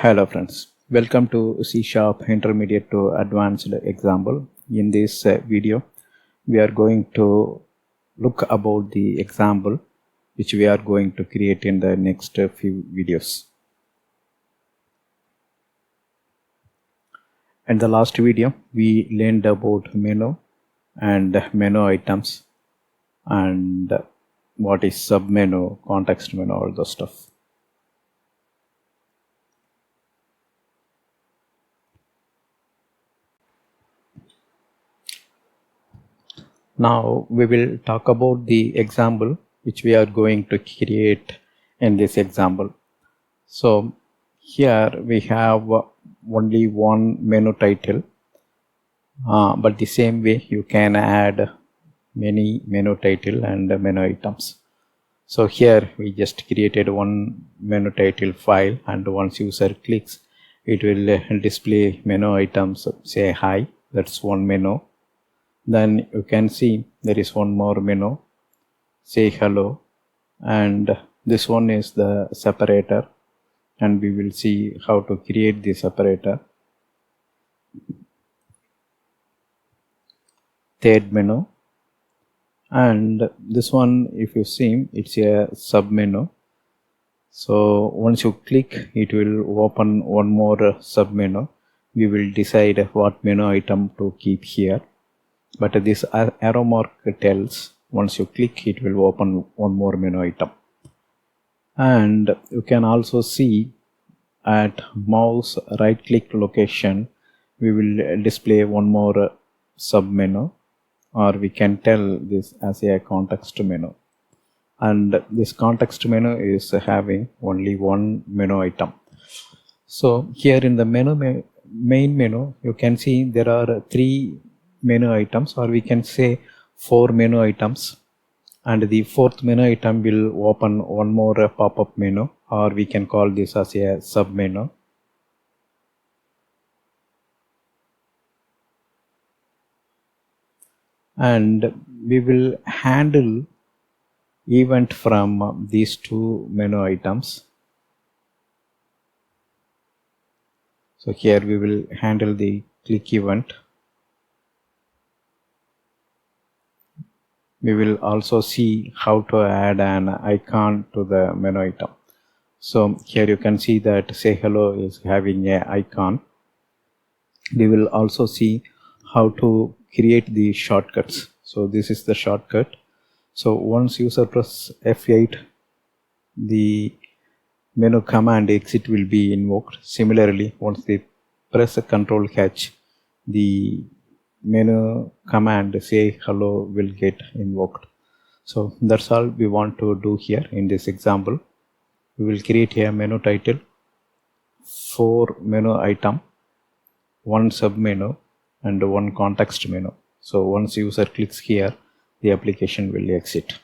Hello friends, welcome to C# Intermediate to Advanced example. In this video, we are going to look about the example which we are going to create in the next few videos. In the last video, we learned about menu and menu items and what is submenu, context menu, all the stuff. Now we will talk about the example which we are going to create in this example. So here we have only one menu title, but the same way you can add many menu title and menu items. So here we just created one menu title file, and once user clicks, it will display menu items. Say hi, that's one menu. Then you can see there is one more menu, say hello, and this one is the separator, and we will see how to create the separator. Third menu, and this one, if you see, it's a sub menu. So once you click, it will open one more sub menu. We will decide what menu item to keep here. But this arrow mark tells once you click, it will open one more menu item. And you can also see at mouse right click location, we will display one more sub menu, or we can tell this as a context menu. And this context menu is having only one menu item. So here in the main menu, you can see there are three menu items, or we can say four menu items, and the fourth menu item will open one more pop-up menu, or we can call this as a sub menu. And we will handle event from these two menu items. So here we will handle the click event. We will also see how to add an icon to the menu item. So here you can see that say hello is having an icon. We will also see how to create the shortcuts. So this is the shortcut. So once user press F8, the menu command exit will be invoked. Similarly, once they press a Control H, the menu command say hello will get invoked. So that's all we want to do here in this example. We will create a menu title, 4 menu item, 1 sub menu, and 1 context menu. So once user clicks here, the application will exit.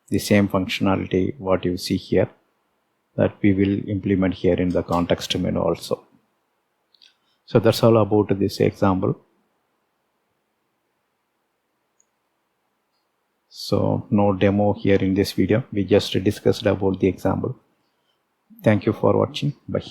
The same functionality what you see here, that we will implement here in the context menu also. So that's all about this example. So no demo here in this video. We just discussed about the example. Thank you for watching. Bye.